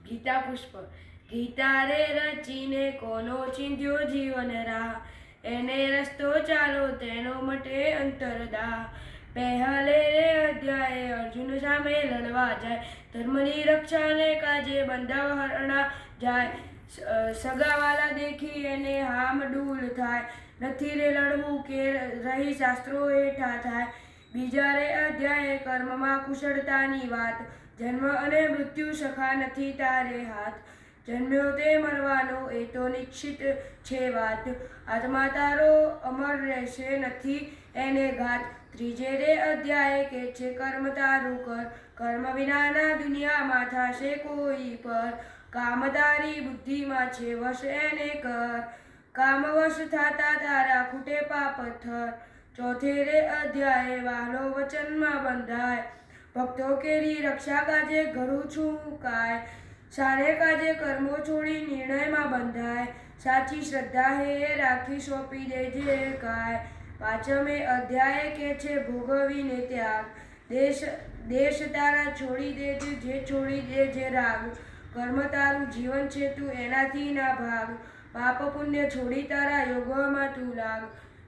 ગીતા પુષ્પ. ગીતા રે રચીને કોનો ચિંધ્યો જીવન રાહ, એને રસ્તો ચાલો તેનો મટે અંતરદાહ. પહેલે રે અધ્યાય અર્જુન સામે લડવા જાય, ધર્મની રક્ષાને કાજે બંધાવરણા જાય. સગાવાલા દેખી એને હામ ડૂલ થાય, નથી રે લડવું કે રહી શાસ્ત્રો હેઠા થાય. બીજા રે અધ્યાય કર્મમાં કુશળતાની વાત, જન્મ અને મૃત્યુ સખા નથી તારે હાથ. જન્મ્યો તે મરવાનો એ તો નિશ્ચિત છે વાત, આત્મા તારો અમર રહેશે નથી એને ઘાત. ત્રીજે રે અધ્યાય કે છે કર્મ તારું કર, કર્મ વિનાના દુનિયામાં થશે કોઈ પર. કામ તારી બુદ્ધિમાં છે વશ એને કર, કામ વશ થાતા તારા ખૂટે પાપ થર. ચોથે રે અધ્યાય વાલો વચનમાં બંધાય, ભક્તો કેરી રક્ષા કાજે ઘરું છું કાય. સારે કાજે કર્મો છોડી નિર્ણયમાં બંધાય, સાચી શ્રદ્ધા હે રાખી સોંપી દેજે કાય. પાંચમે અધ્યાય કે છે ભોગવીને ત્યાગ, દેશ તારા છોડી દેજે જે છોડી દેજે રાગ. કર્મ તારું જીવન છે તું એનાથી ના ભાગ, પાપ પુણ્ય છોડી તારા યોગોમાં તું લાગ.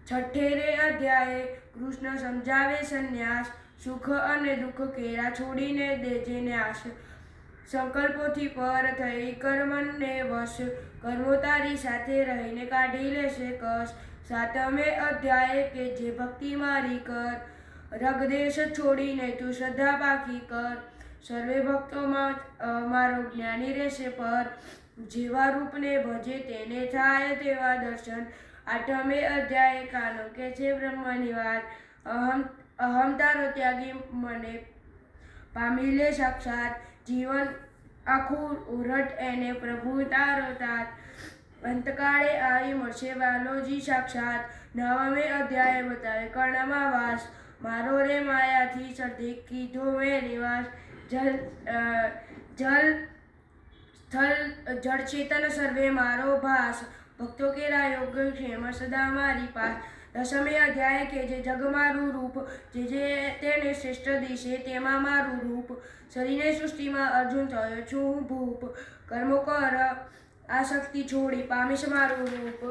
છઠ્ઠે રે અધ્યાય કૃષ્ણ સમજાવે સંન્યાસ, સુખ અને દુઃખ કેરા છોડીને દેજે ન્યાસ. સંકલ્પોથી પર થઈ કર્મને વશ, કર્મો તારી સાથે રહીને કાઢી લેશે કશ. સાતમે અધ્યાય કે જે ભક્તિ મારી કર, રગદેશ છોડીને તું શ્રદ્ધા પાકી કર. સર્વે ભક્તોમાં મારો જ્ઞાની રહેશે પર, જેવા રૂપને ભજે તેને થાય તેવા દર્શન. આઠમે અધ્યાય કાનો કે છે બ્રહ્મની વાત, અહમ તારો ત્યાગી મને પામી લે સાક્ષાત. જીવન આખું ઉરટ એને પ્રભુ તારો તાત, અંતકાળે આવી મળશે વાલોજી સાક્ષાત. નવમે અધ્યાય બતાવે કર્ણમાં વાસ, મારો રે માયાથી સર્જે કીધો મેં નિવાસ. જલ સ્થળ જળ ચેતન સર્વે મારો ભાસ, ભક્તો કેરા યોગ ક્ષેમ સદા મારી પાસ. દસમે અધ્યાય કે જે જગ મારું રૂપ, જે તેને શ્રેષ્ઠ દિશે તેમાં મારું રૂપ. શરીને સૃષ્ટિમાં અર્જુન થયો છું હું ભૂપ, કર્મો કર આસક્તિ છોડી પામીશ મારું રૂપ.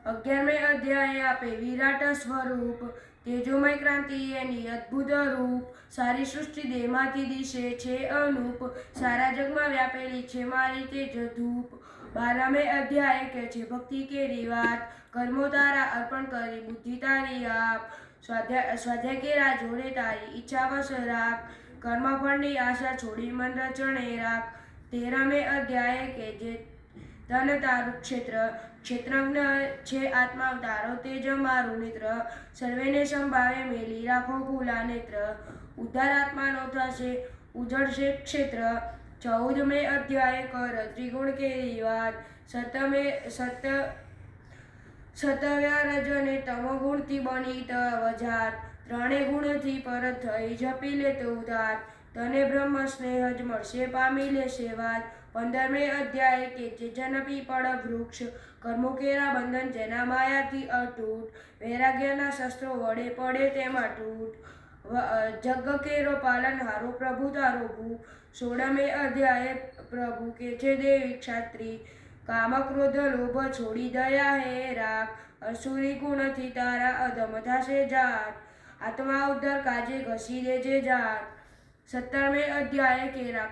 11મે અધ્યાય આપે વિરાટ સ્વરૂપ, તેજોમય ક્રાંતિ એની અદ્ભુત રૂપ. સારી સૃષ્ટિ દેહમાંથી દિશે છે અનુપ, સારા જગમાં વ્યાપેલી છે મારી તેજ ધૂપ. 12મે અધ્યાય કે છે ભક્તિ કેરી વાત, કર્મો તારા અર્પણ કરી બુદ્ધિ તારી આપ. સ્વાધ્યાય કેરા જોડે તારી ઈચ્છા વશ રાખ, કર્મફળની આશા છોડી મન રચણે રાખ. 13મે અધ્યાય કે જે ધન તારું ક્ષેત્ર, ક્ષેત્રજ્ઞ છે આત્મા તારો તેજ મારું નેત્ર. સર્વેને સંભાવે મેલી રાખો ખુલ્લા નેત્ર, ઉદ્ધાર આત્માનો થશે ઉજળશે ક્ષેત્ર. 14મે અધ્યાય કર ત્રિગુણ કેરી વાત, સતવ્ય રજને તમો ગુણથી બની તવ જાત. ત્રણે ગુણથી પર થઈ જપી લે તું ધાત, તને બ્રહ્મ સ્નેહ જ મળશે પામી લેશે વાત. 15મે અધ્યાય કે જે જન પીપળ વૃક્ષ, કર્મો કેરા બંધન જેના માયાથી અતૂટ. વૈરાગ્યના શસ્ત્રો વડે પડે તેમાં તૂટ, જગ કેરો પાલન હારો પ્રભુ તારો ભૂપ. 16મે અધ્યાય પ્રભુ કે છે દેવી ક્ષાત્રી, કામ ક્રોધ લોભ છોડી દયા હે રાખ. અસુરી ગુણથી તારા અધમ થશે જાત, આત્મા ઉદ્ધાર કાજે ઘસી દેજે જાત. 17મે અધ્યાય કેરા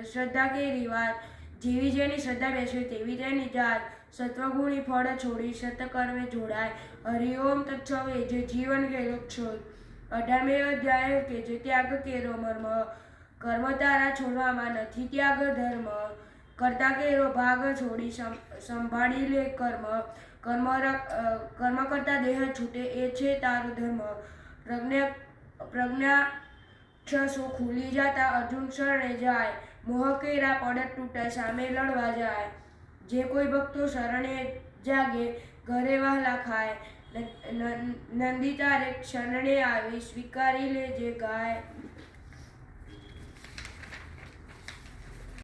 શ્રદ્ધા કેરી વાત, જેવી જેની શ્રદ્ધા બેસે તેવી તેની જાત. સત્વગુણી ફળ છોડી સત્કર્મે જોડાય, હરિઓમ તત્સવે જે જીવન કેરો ક્ષોય. 18મે અધ્યાય કે જે ત્યાગ કેરો મર્મ, કર્મ તારા છોડવામાં નથી ત્યાગ ધર્મ. કરતા કેરો ભાગ છોડી સંભાળી લે કર્મ, કર્મ કરતા દેહ છૂટે એ છે તારો ધર્મ. પ્રજ્ઞાક્ષસો ખુલી જાતા અર્જુન શરણે જાય, મોહ કેરા પડ તૂટે સામે લડવા જાય. જે કોઈ ભક્તો શરણે જાગે ઘરે વહાલા ખાય, નંદી તારે શરણે આવી સ્વીકારી લેજે ગાય.